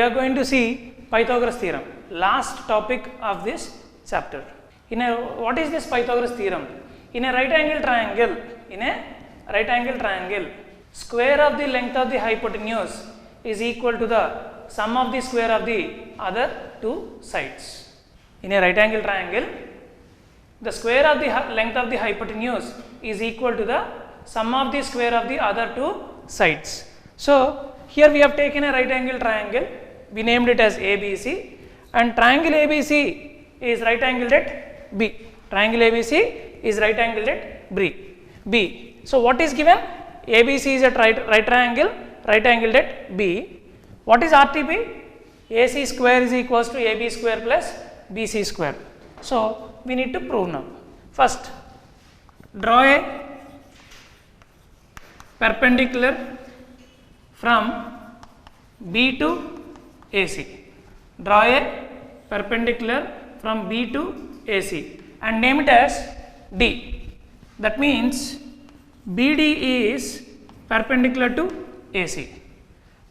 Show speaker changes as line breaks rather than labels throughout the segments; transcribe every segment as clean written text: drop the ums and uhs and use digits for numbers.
are going to see Pythagoras theorem, last topic of this chapter. What is this Pythagoras theorem? In a right angle triangle, square of the length of the hypotenuse is equal to the sum of the square of the other two sides. In a right angle triangle, the square of the length of the hypotenuse is equal to the sum of the square of the other two sides. So here we have taken a right angle triangle, we named it as ABC, and triangle ABC is right angled at B. Triangle ABC is right angled at B. So what is given? ABC is at right triangle, right angled at B. What is RTB? AC square is equals to AB square plus BC square. So we need to prove now. First, draw a perpendicular from B to AC. Draw a perpendicular from B to AC and name it as D. That means BD is perpendicular to AC.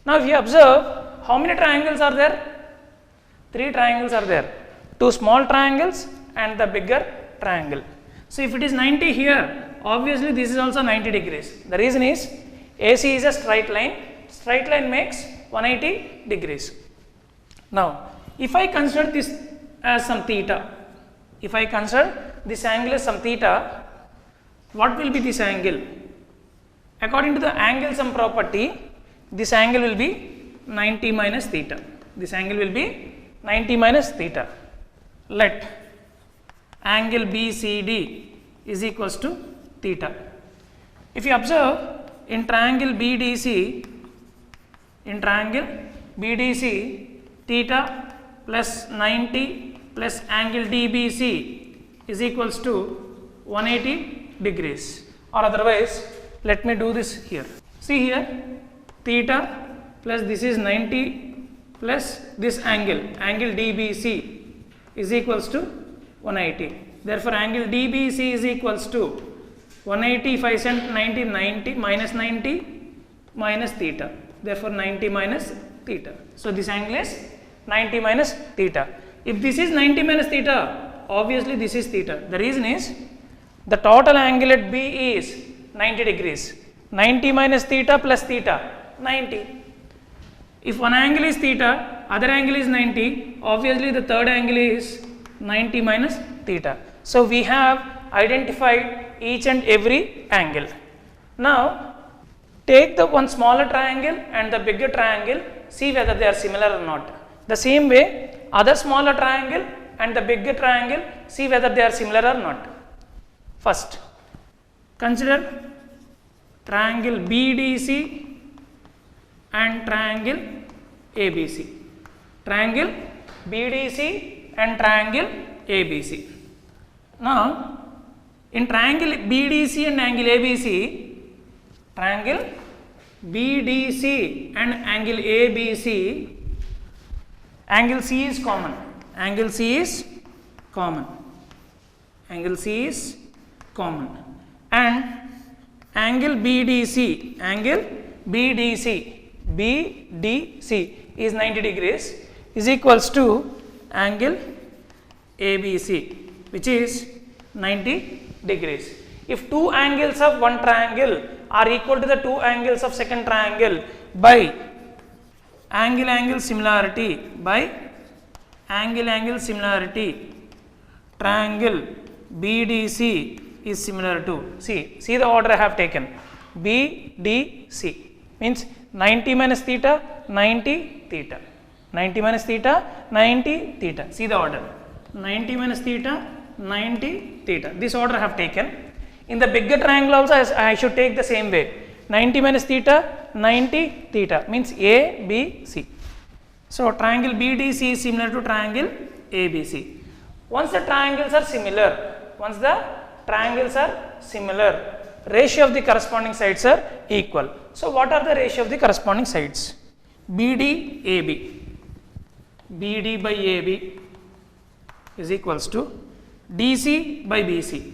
Now if you observe, how many triangles are there? 3 triangles are there. 2 small triangles and the bigger triangle. So if it is 90 here, obviously this is also 90 degrees. The reason is AC is a straight line. Straight line makes 180 degrees. Now if I consider this as some theta, if I consider this angle as some theta, what will be this angle? According to the angle sum property, this angle will be 90 minus theta. This angle will be 90 minus theta. Let angle BCD is equals to theta. If you observe in triangle BDC, theta plus 90 plus angle DBC is equals to 180 degrees, or otherwise let me do this here. See here, theta plus this is 90 plus this angle DBC is equals to 180. Therefore angle DBC is equals to 180. If I send 90 minus 90 minus theta, therefore 90 minus theta. So this angle is 90 minus theta. If this is 90 minus theta, obviously this is theta. The reason is the total angle at B is 90 degrees. 90 minus theta plus theta, 90. If one angle is theta, other angle is 90, obviously the third angle is 90 minus theta. So we have identified each and every angle. Now take the one smaller triangle and the bigger triangle, see whether they are similar or not. The same way, other smaller triangle and the bigger triangle, see whether they are similar or not. First, consider triangle BDC and triangle ABC. Triangle BDC and triangle ABC. Now, in triangle BDC and angle ABC, triangle BDC and angle ABC, angle C is common. Angle C is common. Angle C is common. And angle BDC is 90 degrees is equals to angle ABC, which is 90 degrees. If two angles of one triangle are equal to the two angles of second triangle by angle similarity, triangle BDC is similar to, see the order I have taken, BDC means 90 minus theta, 90 theta, 90 minus theta, 90 theta, see the order, 90 minus theta, 90 theta, this order I have taken. In the bigger triangle also I should take the same way, 90 minus theta, 90 theta means ABC. So triangle BDC is similar to triangle ABC. Once the triangles are similar, ratio of the corresponding sides are equal. So what are the ratio of the corresponding sides? BD by AB is equals to DC by BC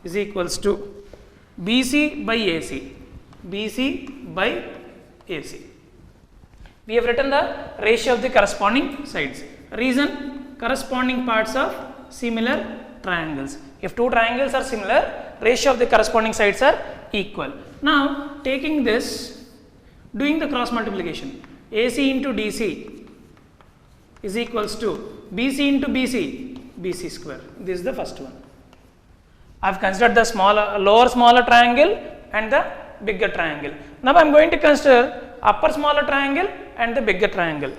is equals to BC by AC We have written the ratio of the corresponding sides. Reason, corresponding parts of similar triangles. If two triangles are similar, ratio of the corresponding sides are equal. Now taking this, doing the cross multiplication, AC into DC is equals to BC into BC, BC square. This is the first one. I have considered the smaller triangle and the bigger triangle. Now I am going to consider upper smaller triangle and the bigger triangle.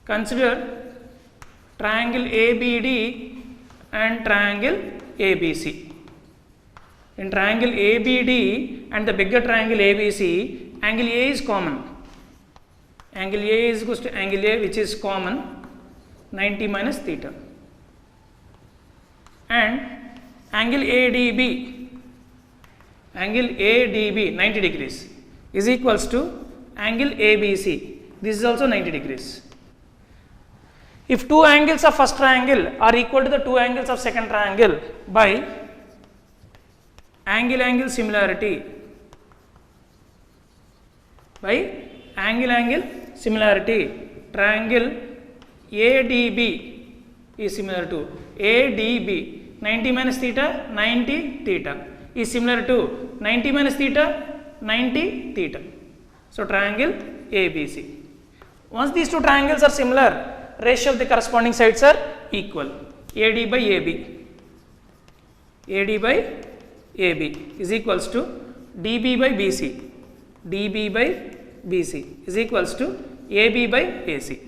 Consider triangle ABD and triangle ABC. In triangle ABD and the bigger triangle ABC, angle A is common. Angle A is equals to angle A, which is common, 90 minus theta. And angle ADB, 90 degrees, is equals to angle ABC. This is also 90 degrees. If two angles of first triangle are equal to the two angles of second triangle by angle similarity, triangle ADB is similar to ADB, 90 minus theta, 90 theta is similar to 90 minus theta, 90 theta. So triangle ABC. Once these two triangles are similar, ratio of the corresponding sides are equal. AD by AB is equals to DB by BC. DB by BC is equals to AB by AC.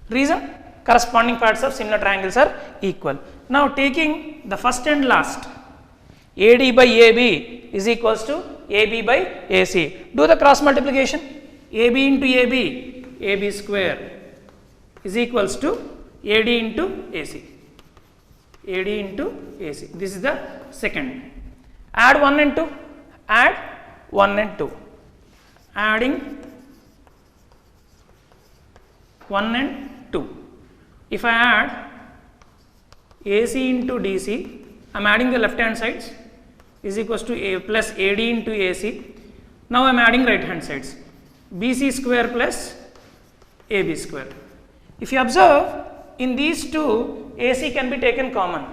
Reason, corresponding parts of similar triangles are equal. Now taking the first and last, AD by AB is equals to AB by AC. Do the cross multiplication. AB into AB square is equals to AD into AC. This is the second. Add 1 and 2. Adding 1 and 2. If I add AC into DC, I am adding the left hand sides, is equals to A plus AD into AC. Now I am adding right hand sides, BC square plus AB square. If you observe, in these two, AC can be taken common.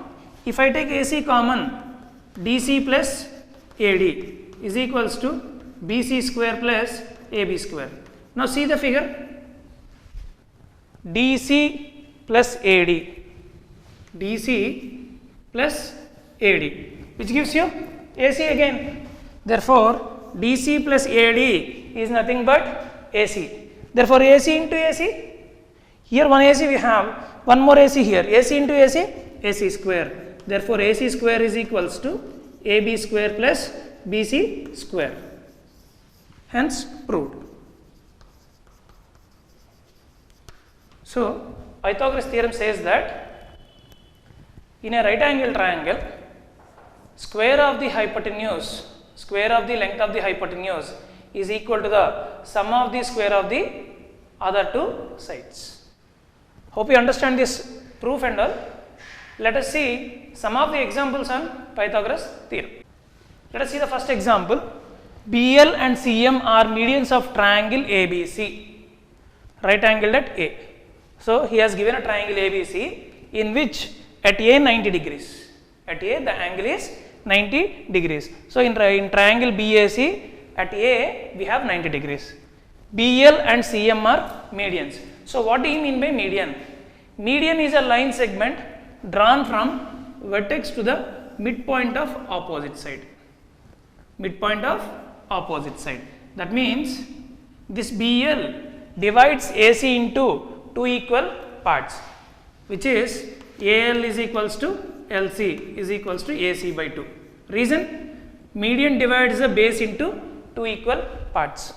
If I take AC common, DC plus AD is equals to BC square plus AB square. Now see the figure, DC plus AD, which gives you AC again. Therefore, DC plus AD is nothing but AC. Therefore, AC into AC, here one AC we have, one more AC here, AC into AC, AC square. Therefore, AC square is equals to AB square plus BC square. Hence, proved. So, Pythagoras theorem says that in a right angle triangle, square of the hypotenuse, square of the length of the hypotenuse is equal to the sum of the square of the other two sides. Hope you understand this proof and all. Let us see some of the examples on Pythagoras theorem. Let us see the first example. BL and CM are medians of triangle ABC, right angled at A. So, he has given a triangle ABC in which at A 90 degrees, at A the angle is 90 degrees. So, in triangle BAC at A we have 90 degrees. BL and CM are medians. So, what do you mean by median? Median is a line segment drawn from vertex to the midpoint of opposite side. That means this BL divides AC into two equal parts, which is AL is equals to LC is equals to AC by 2. Reason, median divides the base into two equal parts.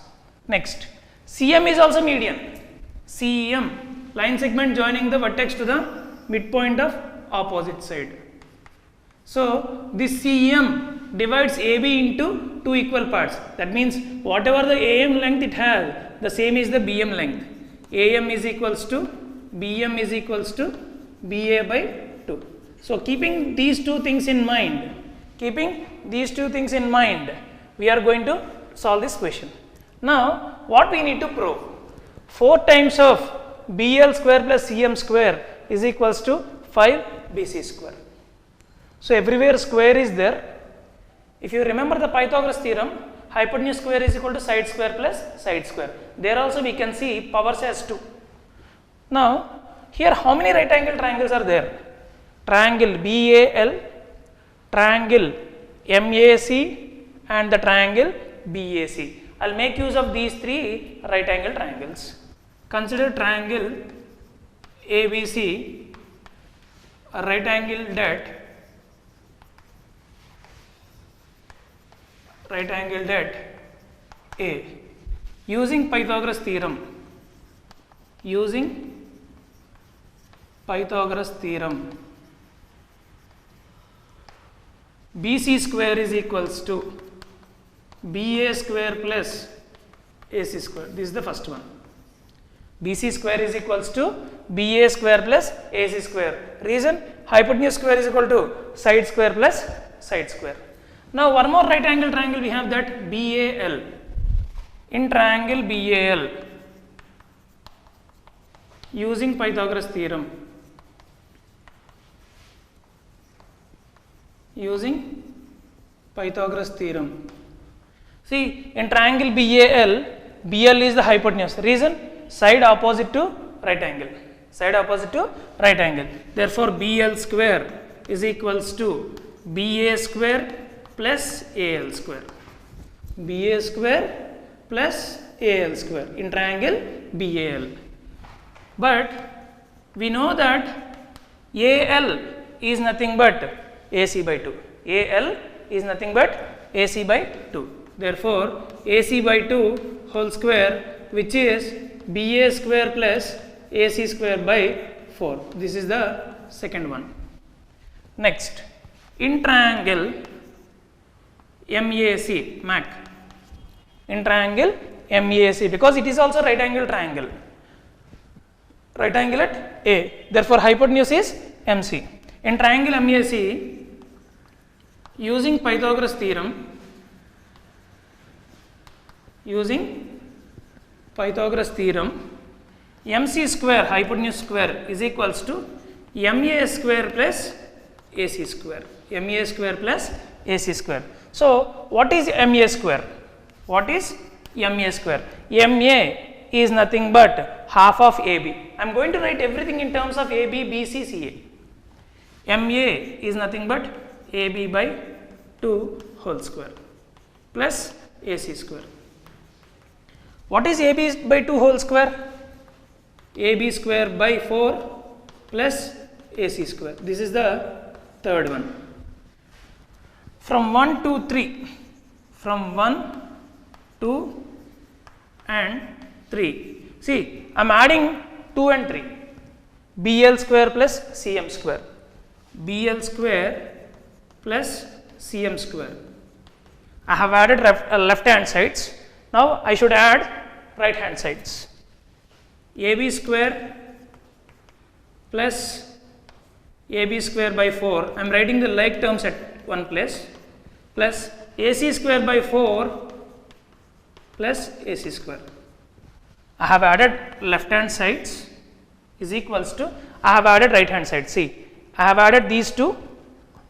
Next, CM is also median. CM, line segment joining the vertex to the midpoint of opposite side. So, this CM divides AB into two equal parts. That means whatever the AM length it has, the same is the BM length. AM is equals to BM is equals to BA by 2. So, keeping these two things in mind, we are going to solve this question. Now, what we need to prove? 4 times of BL square plus CM square is equals to 5 BC square. So, everywhere square is there. If you remember the Pythagoras theorem, hypotenuse square is equal to side square plus side square. There also we can see powers as 2. Now, here how many right angle triangles are there? Triangle BAL, triangle MAC and the triangle BAC. I will make use of these 3 right angle triangles. Consider triangle ABC, a right angled at A. Using Pythagoras theorem, BC square is equals to BA square plus AC square. This is the first one. BC square is equals to BA square plus AC square. Reason? Hypotenuse square is equal to side square plus side square. Now, one more right angle triangle we have, that BAL. In triangle BAL, using Pythagoras theorem, see, in triangle BAL, BL is the hypotenuse. Reason? Side opposite to right angle. Therefore, BL square is equals to BA square plus AL square. BA square plus AL square in triangle BAL. But we know that AL is nothing but AC by 2. AL is nothing but AC by 2. Therefore, AC by 2 whole square, which is BA square plus AC square by 4. This is the second one. Next, in triangle MAC, in triangle MAC, because it is also right angle triangle at A, therefore hypotenuse is MC. In triangle MAC, using Pythagoras theorem, MC square, hypotenuse square, is equals to MA square plus AC square. So, what is MA square? MA is nothing but half of AB. I am going to write everything in terms of AB, BC, CA. MA is nothing but AB by 2 whole square plus AC square. What is AB by 2 whole square? AB square by 4 plus AC square. This is the third one. From 1 to 3, from 1, 2 and 3. See, I am adding 2 and 3. BL square plus CM square. BL square plus CM square. I have added left hand sides. Now, I should add right hand sides. AB square plus AB square by 4. I am writing the like terms at one place, plus AC square by 4 plus AC square. I have added left hand sides is equals to, I have added right hand side. See, I have added these two,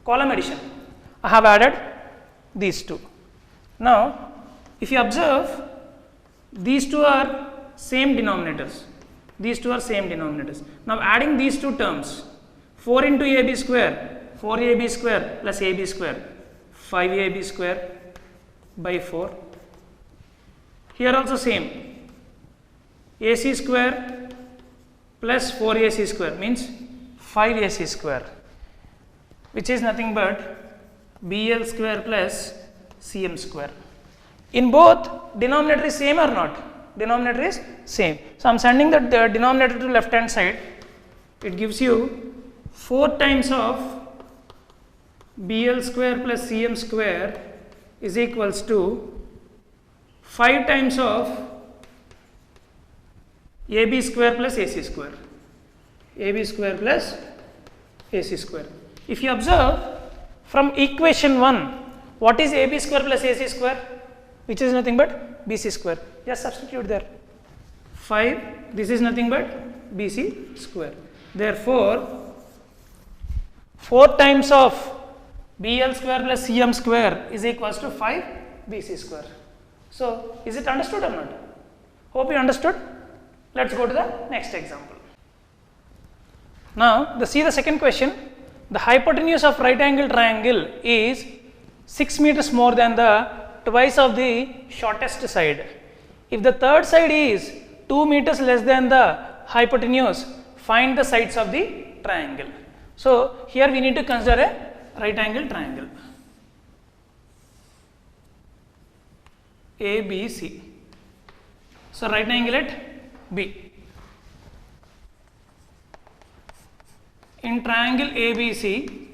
column addition. I have added these two. Now, if you observe, these two are same denominators. Now, adding these two terms, 4 into AB square, 4AB square plus AB square, 5AB square by 4. Here also same, AC square plus 4AC square means 5AC square, which is nothing but BL square plus CM square. In both, denominator is same or not? Denominator is same. So, I am sending the denominator to left hand side. It gives you 4 times of BL square plus CM square is equals to 5 times of AB square plus AC square. AB square plus AC square. If you observe from equation 1, what is AB square plus AC square? which is nothing but BC square. Just substitute there. 5, this is nothing but BC square. Therefore, 4 times of BL square plus CM square is equals to 5 BC square. So, is it understood or not? Hope you understood. Let's go to the next example. Now, see the second question. The hypotenuse of right angle triangle is 6 meters more than the twice of the shortest side. If the third side is 2 meters less than the hypotenuse, find the sides of the triangle. So, here we need to consider a right angle triangle ABC. So, right angle at B. In triangle ABC,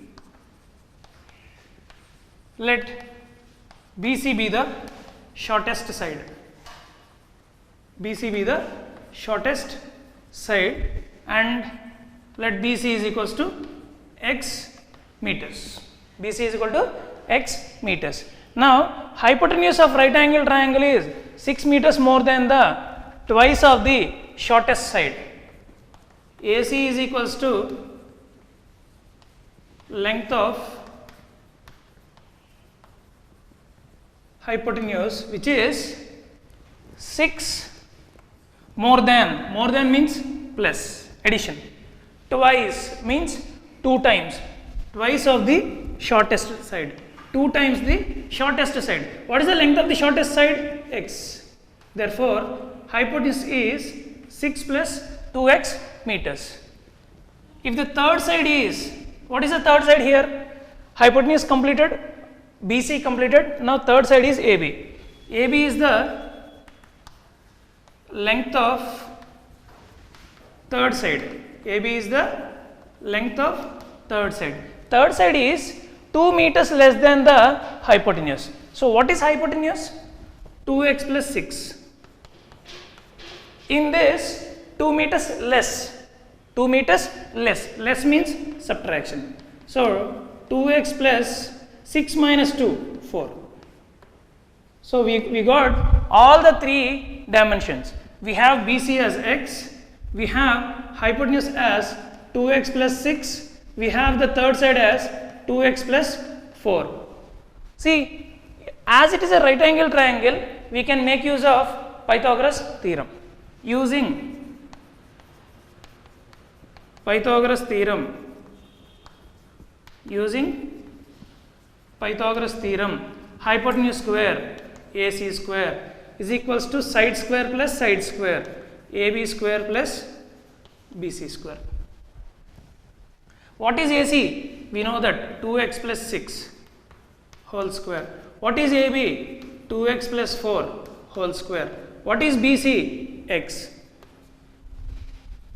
let BC be the shortest side. BC be the shortest side, and let BC is equals to x meters. BC is equal to x meters. Now, hypotenuse of right angle triangle is 6 meters more than the twice of the shortest side. AC is equals to length of hypotenuse, which is 6 more than means plus addition, twice means 2 times, twice of the shortest side, 2 times the shortest side. What is the length of the shortest side? X. Therefore, hypotenuse is 6 plus 2x meters. If the third side is, what is the third side here? Hypotenuse completed, BC completed, now third side is AB. AB is the length of third side. AB is the length of third side. Third side is 2 meters less than the hypotenuse. So, what is hypotenuse? 2x plus 6. In this, 2 meters less. 2 meters less means subtraction. So, 2x plus 6 minus 2, 4. So, we got all the 3 dimensions. We have BC as x, we have hypotenuse as 2x plus 6, we have the third side as 2x plus 4. See, as it is a right angle triangle, we can make use of Pythagoras theorem. Using Pythagoras theorem, hypotenuse square AC square is equals to side square plus side square, AB square plus BC square. What is AC? We know that 2x plus 6 whole square. What is AB? 2x plus 4 whole square. What is BC? X.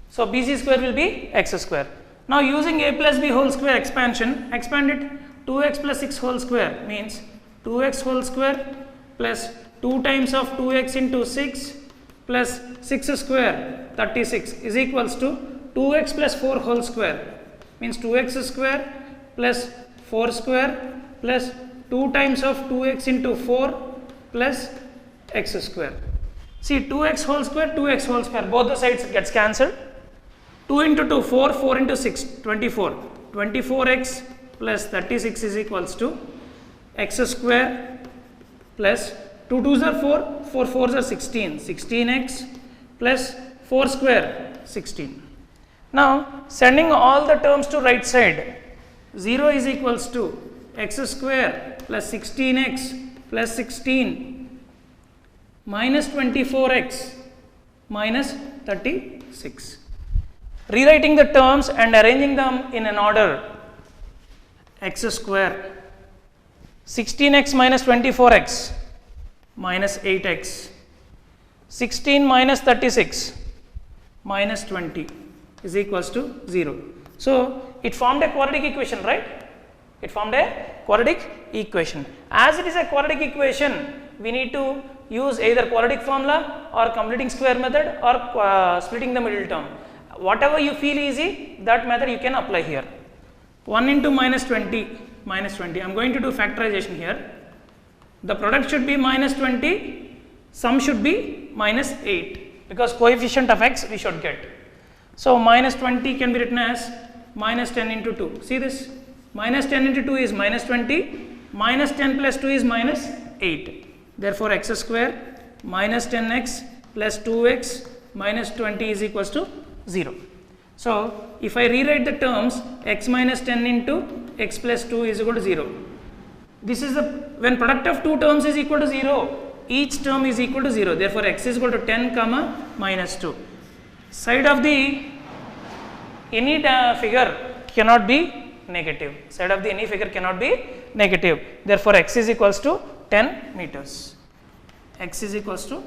So, BC square will be x square. Now, using a plus b whole square expansion, expand it. 2x plus 6 whole square means 2x whole square plus 2 times of 2x into 6 plus 6 square 36 is equals to 2x plus 4 whole square means 2x square plus 4 square plus 2 times of 2x into 4 plus x square. See, 2x whole square, both the sides gets cancelled. 2 into 2, 4, 4 into 6, 24. 24x plus 36 is equals to x square plus 2 2s are 4, 4 4s are 16, 16x plus 4 square 16. Now, sending all the terms to right side, 0 is equals to x square plus 16x plus 16 minus 24x minus 36. Rewriting the terms and arranging them in an order, x square 16x minus 24x minus 8x, 16 minus 36 minus 20 is equals to 0. So, it formed a quadratic equation, right? It formed a quadratic equation. As it is a quadratic equation, we need to use either quadratic formula or completing square method or splitting the middle term. Whatever you feel easy, that method you can apply here. 1 into minus 20, I am going to do factorization here. the product should be minus 20, sum should be minus 8 because coefficient of x we should get. So minus 20 can be written as minus 10 into 2. See this? Minus 10 into 2 is minus 20, minus 10 plus 2 is minus 8. Therefore, x square minus 10x plus 2x minus 20 is equals to 0. So, if I rewrite the terms, x minus 10 into x plus 2 is equal to 0. This is the, when product of two terms is equal to 0, each term is equal to 0. Therefore, x is equal to 10 comma minus 2. Side of the any figure cannot be negative. Side of the any figure cannot be negative. Therefore, x is equals to 10 meters. X is equals to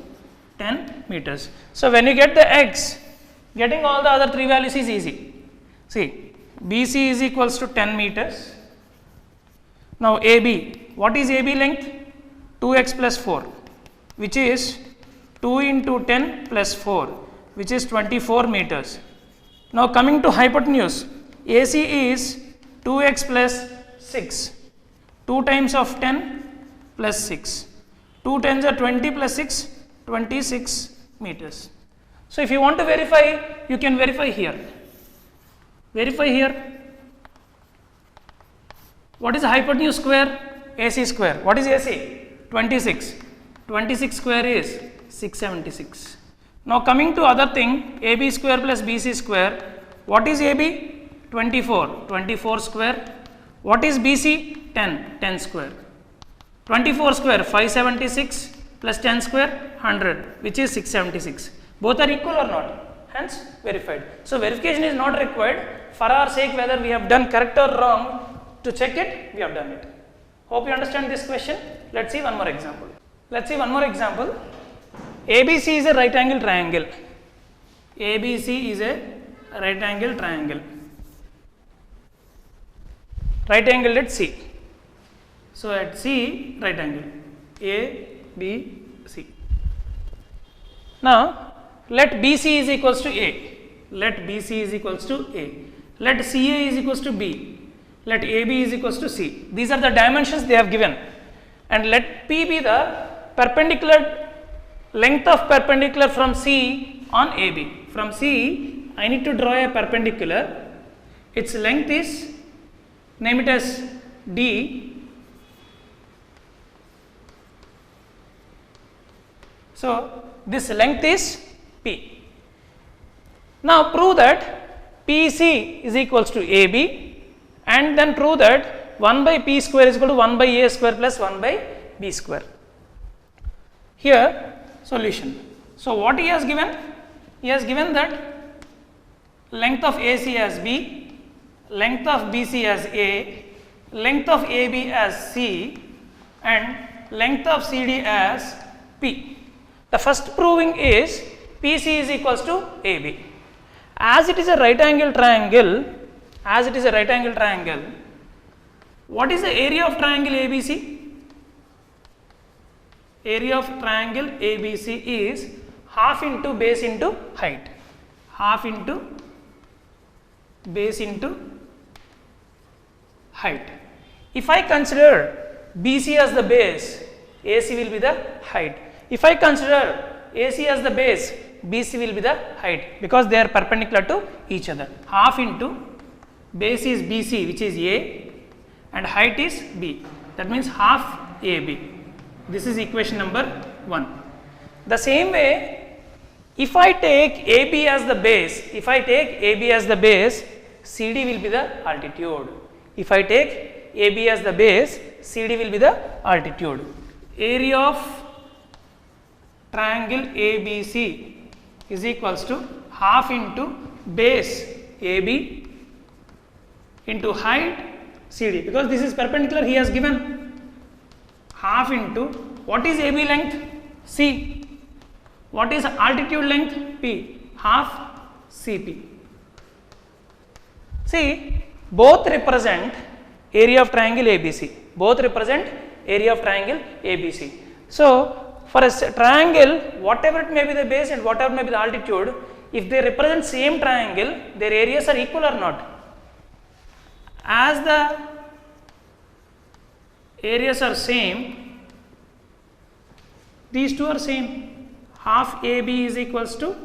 10 meters. So, when you get the x, getting all the other three values is easy. See, BC is equals to 10 meters. Now, AB, what is AB length? 2x plus 4, which is 2 into 10 plus 4, which is 24 meters. Now, coming to hypotenuse, AC is 2x plus 6, 2 times of 10 plus 6, 2 tens are 20 plus 6, 26 meters. So, if you want to verify, you can verify here. Verify here. What is hypotenuse square? AC square. What is AC? 26. 26 square is 676. Now, coming to other thing, AB square plus BC square. What is AB? 24. 24 square. What is BC? 10. 10 square. 24 square 576 plus 10 square 100, which is 676. Both are equal or not? Hence verified. So, verification is not required. For our sake, whether we have done correct or wrong, to check it, we have done it. Hope you understand this question. Let us see one more example. Let us see one more example. ABC is a right angle triangle. ABC is a right angle triangle. Right angle at C. So, at C, right angle A, B, C. Now, let BC is equals to A. Let BC is equals to A. Let CA is equals to B. Let AB is equals to C. These are the dimensions they have given, and let P be the perpendicular length of perpendicular from C on AB. From C, I need to draw a perpendicular. Its length is, name it as D. So, this length is P. Now, prove that PC is equals to AB. And then prove that 1 by P square is equal to 1 by A square plus 1 by B square. Here, solution. So, what he has given? He has given that length of AC as B, length of BC as A, length of AB as C, and length of CD as P. The first proving is PC is equals to AB. As it is a right angle triangle, what is the area of triangle ABC? Area of triangle ABC is half into base into height. Half into base into height. If I consider BC as the base, AC will be the height. If I consider AC as the base, BC will be the height, because they are perpendicular to each other. Half into base is BC, which is A, and height is B. That means half AB. This is equation number 1. The same way, if I take AB as the base, CD will be the altitude. If I take AB as the base, CD will be the altitude. Area of triangle ABC is equals to half into base AB into height CD, because this is perpendicular, he has given half into, what is AB length? C. What is altitude length? P. Half CP. See, both represent area of triangle ABC. Both represent area of triangle ABC. So, for a triangle, whatever it may be the base and whatever may be the altitude, if they represent same triangle, their areas are equal or not? As the areas are same, These two are same. Half AB is equals to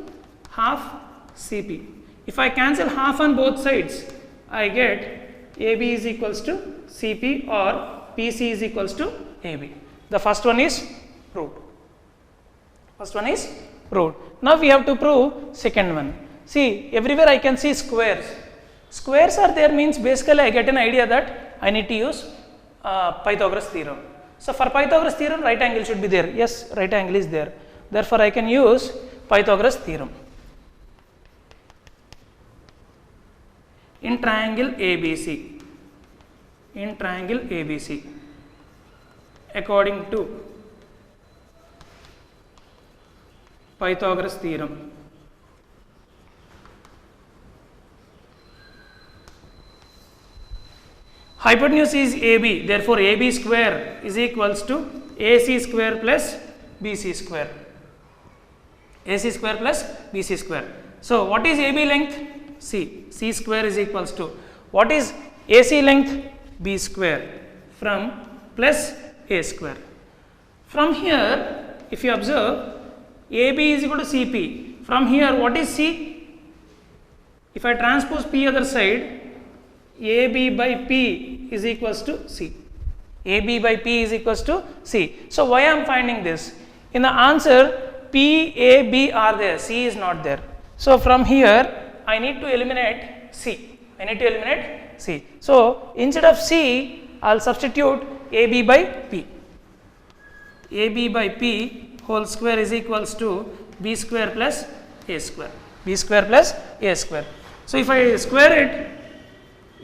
half CP. If I cancel half on both sides, I get AB is equals to CP or PC is equals to AB. The first one is proved. First one is proved. Now we have to prove second one. See, everywhere I can see squares. Squares are there means basically I get an idea that I need to use Pythagoras theorem. So for Pythagoras theorem, right angle should be there. Yes, right angle is there. Therefore I can use Pythagoras theorem. In triangle ABC, according to Pythagoras theorem, hypotenuse is AB, therefore AB square is equals to AC square plus BC square. AC square plus BC square. So what is AB length? C. C square is equals to what is AC length? B square from plus A square. From here, if you observe, AB is equal to CP. From here, what is C? If I transpose P other side, AB by P is equals to C. AB by P is equals to C. So why I am finding this? In the answer, P, A, B are there. C is not there. So from here, I need to eliminate C. So instead of C, I will substitute AB by P. AB by P whole square is equals to B square plus A square. B square plus A square. So if I square it,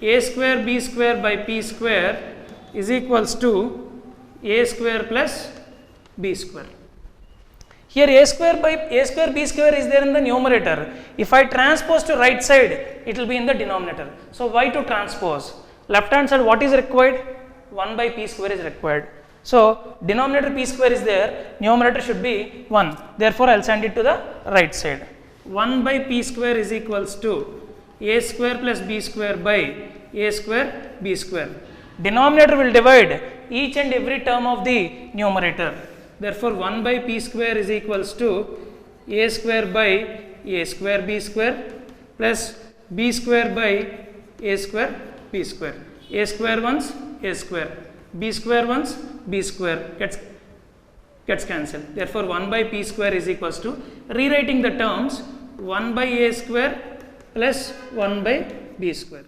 A square B square by P square is equals to A square plus B square. Here A square B square is there in the numerator. If I transpose to right side, it will be in the denominator. So why to transpose? Left hand side what is required? 1 by P square is required. So denominator P square is there, numerator should be 1. Therefore I will send it to the right side. 1 by P square is equals to A square plus B square by A square B square. Denominator will divide each and every term of the numerator. Therefore 1 by P square is equals to A square by A square B square plus B square by A square B square. A square once A square, B square once B square gets cancelled. Therefore 1 by P square is equals to, rewriting the terms, 1 by A square plus 1 by B square.